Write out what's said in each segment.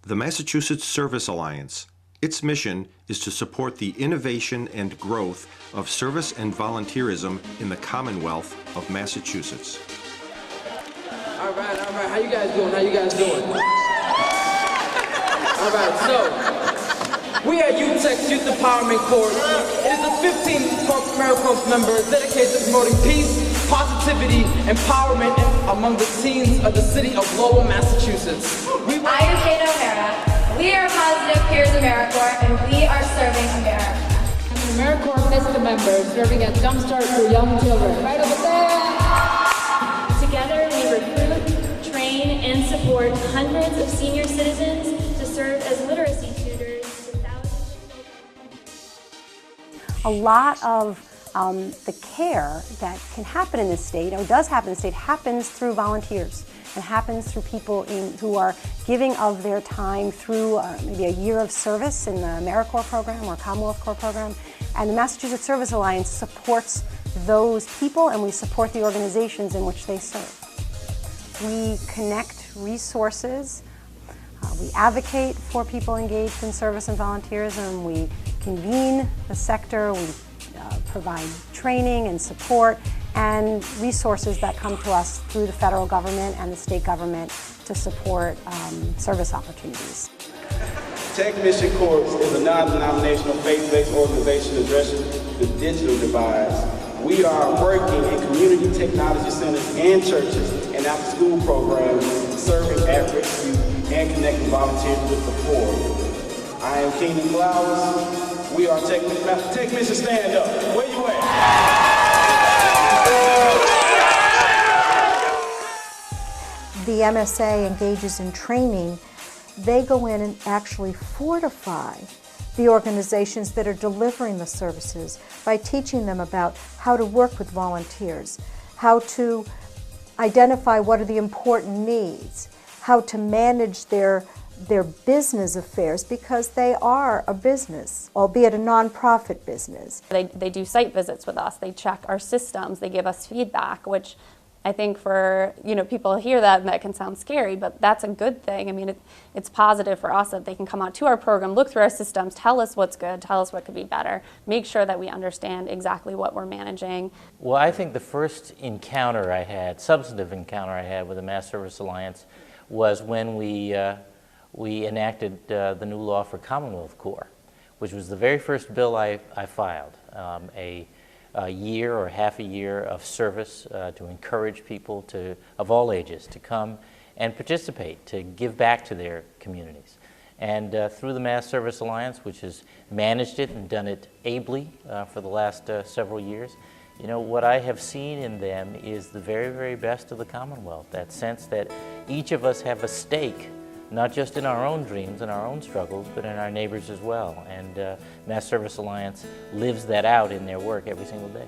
The Massachusetts Service Alliance. Its mission is to support the innovation and growth of service and volunteerism in the Commonwealth of Massachusetts. All right. How you guys doing? All right, so we at UTEC's Youth Empowerment Corps. It is a 15-corps AmeriCorps member dedicated to promoting peace, positivity, empowerment among the teens of the city of Lowell, Massachusetts. I am Kate O'Hara. We are Positive Peers AmeriCorps, and we are serving America. I'm an AmeriCorps Vista member serving at Jumpstart for Young Children. Right over there! Together, we recruit, train, and support hundreds of senior citizens to serve as literacy tutors to thousands of children. A lot of the care that can happen in this state, or does happen in the state, happens through volunteers and happens through people who are giving of their time through maybe a year of service in the AmeriCorps program or Commonwealth Corps program. And the Massachusetts Service Alliance supports those people, and we support the organizations in which they serve. We connect resources, we advocate for people engaged in service and volunteerism, we convene the sector, we provide training and support and resources that come to us through the federal government and the state government to support service opportunities. Tech Mission Corps is a non-denominational faith-based organization addressing the digital divide. We are working in community technology centers and churches and after-school programs serving at-risk youth and connecting volunteers with the poor. I am Keenan Flowers. We are Tech Mission. Stand up. Where you at? The MSA engages in training. They go in and actually fortify the organizations that are delivering the services by teaching them about how to work with volunteers, how to identify what are the important needs, how to manage their business affairs, because they are a business, albeit a nonprofit business. They do site visits with us, they check our systems, they give us feedback, which I think for people hear that and that can sound scary, but that's a good thing. I mean, it's positive for us that they can come out to our program, look through our systems, tell us what's good, tell us what could be better, make sure that we understand exactly what we're managing. Well, I think the first substantive encounter I had with the Mass Service Alliance was when we enacted the new law for Commonwealth Corps, which was the very first bill I filed, a year or half a year of service to encourage people of all ages to come and participate, to give back to their communities. And through the Mass Service Alliance, which has managed it and done it ably for the last several years, what I have seen in them is the very, very best of the Commonwealth, that sense that each of us have a stake, not just in our own dreams and our own struggles, but in our neighbors as well. And Mass Service Alliance lives that out in their work every single day.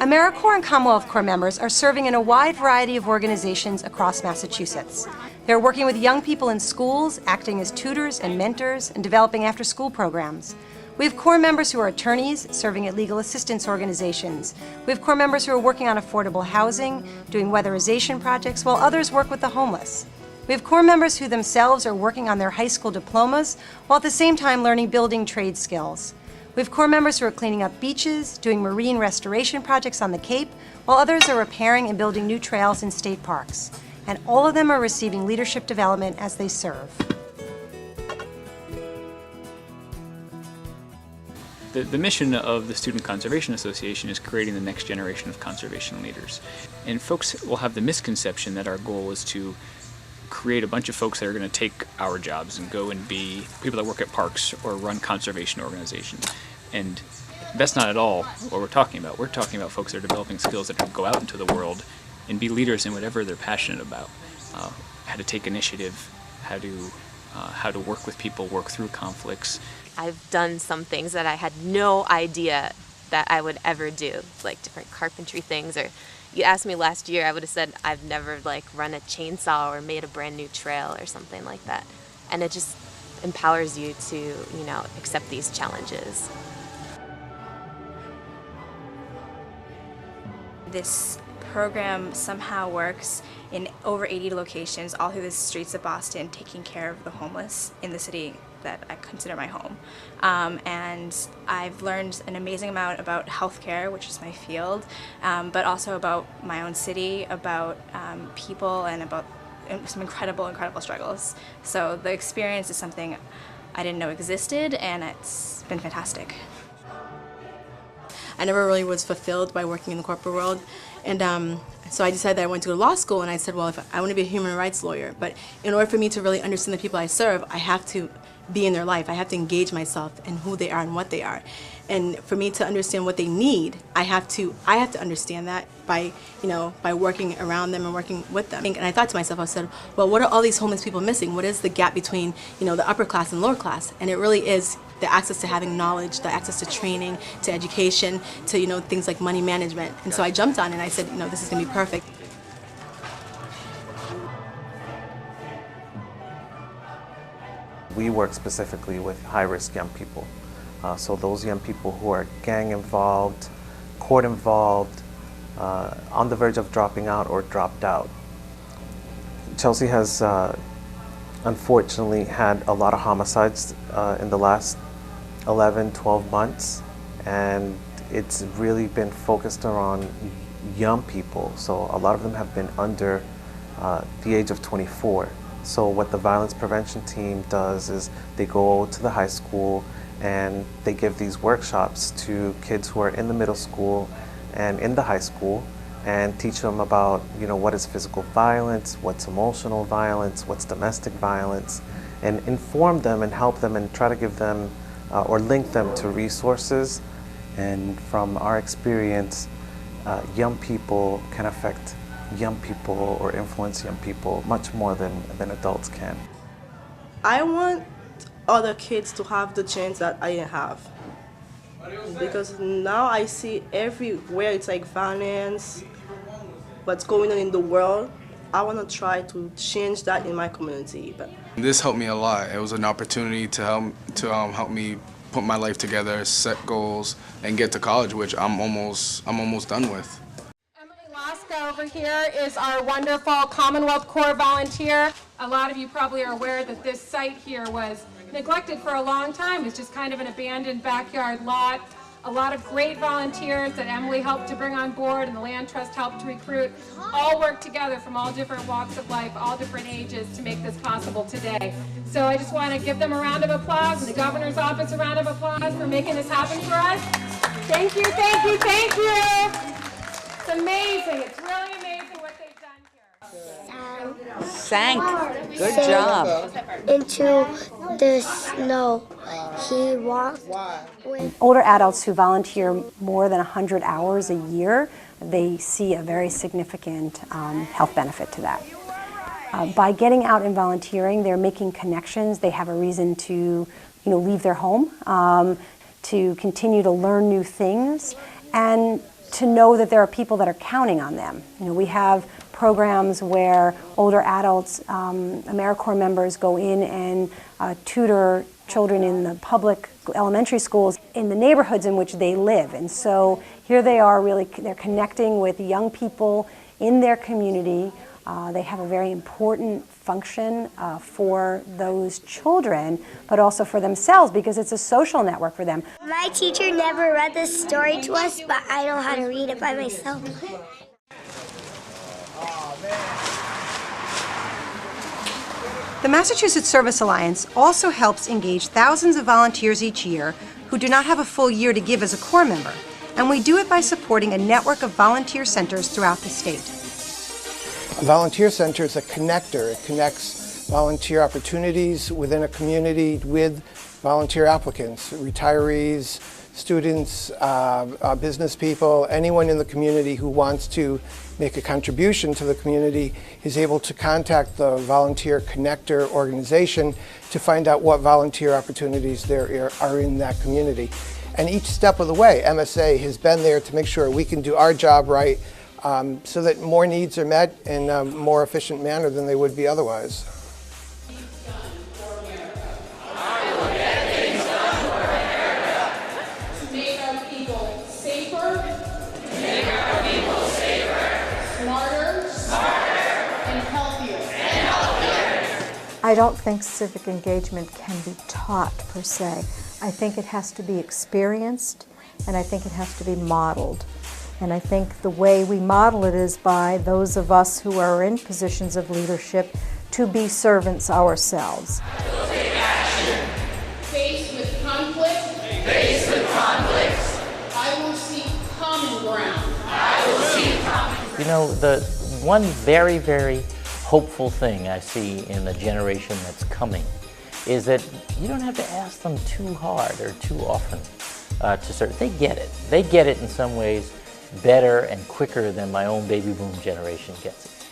AmeriCorps and Commonwealth Corps members are serving in a wide variety of organizations across Massachusetts. They're working with young people in schools, acting as tutors and mentors, and developing after-school programs. We have Corps members who are attorneys, serving at legal assistance organizations. We have Corps members who are working on affordable housing, doing weatherization projects, while others work with the homeless. We have Corps members who themselves are working on their high school diplomas, while at the same time learning building trade skills. We have Corps members who are cleaning up beaches, doing marine restoration projects on the Cape, while others are repairing and building new trails in state parks. And all of them are receiving leadership development as they serve. The mission of the Student Conservation Association is creating the next generation of conservation leaders. And folks will have the misconception that our goal is to create a bunch of folks that are going to take our jobs and go and be people that work at parks or run conservation organizations. And that's not at all what we're talking about. We're talking about folks that are developing skills that can go out into the world and be leaders in whatever they're passionate about. How to take initiative, how to work with people, work through conflicts. I've done some things that I had no idea that I would ever do, like different carpentry things. Or you asked me last year, I would have said I've never run a chainsaw or made a brand new trail or something like that. And it just empowers you to, accept these challenges. This program somehow works in over 80 locations all through the streets of Boston, taking care of the homeless in the city that I consider my home. And I've learned an amazing amount about healthcare, which is my field, but also about my own city, about people, and about some incredible struggles. So the experience is something I didn't know existed, and it's been fantastic. I never really was fulfilled by working in the corporate world, and so I decided that I wanted to go to law school, and I said, well, if I want to be a human rights lawyer, but in order for me to really understand the people I serve, I have to be in their life. I have to engage myself in who they are and what they are. And for me to understand what they need, I have to understand that by working around them and working with them. And I thought to myself, I said, well, what are all these homeless people missing? What is the gap between, the upper class and lower class? And it really is the access to having knowledge, the access to training, to education, to, things like money management. And so I jumped on it and I said, this is going to be perfect. We work specifically with high-risk young people. So those young people who are gang involved, court involved, on the verge of dropping out or dropped out. Chelsea has unfortunately had a lot of homicides in the last 11, 12 months, and it's really been focused around young people. So a lot of them have been under the age of 24. So what the violence prevention team does is they go to the high school and they give these workshops to kids who are in the middle school and in the high school, and teach them about, what is physical violence, what's emotional violence, what's domestic violence, and inform them and help them and try to give them or link them to resources. And from our experience, young people can affect young people or influence young people much more than adults can. I want other kids to have the chance that I have, because now I see everywhere it's like violence, what's going on in the world. I want to try to change that in my community. But this helped me a lot. It was an opportunity to help me put my life together, set goals, and get to college, which I'm almost done with. Laska over here is our wonderful Commonwealth Corps volunteer. A lot of you probably are aware that this site here was neglected for a long time. It's just kind of an abandoned backyard lot. A lot of great volunteers that Emily helped to bring on board and the Land Trust helped to recruit all work together from all different walks of life, all different ages to make this possible today. So I just want to give them a round of applause and the governor's office a round of applause for making this happen for us. Thank you, thank you, thank you. It's amazing. It's really amazing what they've done here. Sank. Good job. Into the snow. He walked with... Older adults who volunteer more than 100 hours a year, they see a very significant health benefit to that. By getting out and volunteering, they're making connections. They have a reason to, leave their home, to continue to learn new things, and to know that there are people that are counting on them. We have programs where older adults, AmeriCorps members go in and tutor children in the public elementary schools in the neighborhoods in which they live. And so here they are they're connecting with young people in their community. They have a very important function for those children, but also for themselves, because it's a social network for them. My teacher never read this story to us, but I know how to read it by myself. The Massachusetts Service Alliance also helps engage thousands of volunteers each year who do not have a full year to give as a Corps member, and we do it by supporting a network of volunteer centers throughout the state. A volunteer center is a connector. It connects volunteer opportunities within a community with volunteer applicants, retirees, students, business people, anyone in the community who wants to make a contribution to the community is able to contact the Volunteer Connector organization to find out what volunteer opportunities there are in that community. And each step of the way, MSA has been there to make sure we can do our job right, so that more needs are met in a more efficient manner than they would be otherwise. Make our people safer. Make our people safer. I don't think civic engagement can be taught per se. I think it has to be experienced, and I think it has to be modeled. And I think the way we model it is by those of us who are in positions of leadership to be servants ourselves. Take action. Faced with conflict. Faced with conflicts. I will seek common ground. I will seek common ground. You know, the one very, very hopeful thing I see in the generation that's coming is that you don't have to ask them too hard or too often to serve. They get it. They get it in some ways better and quicker than my own baby boom generation gets it.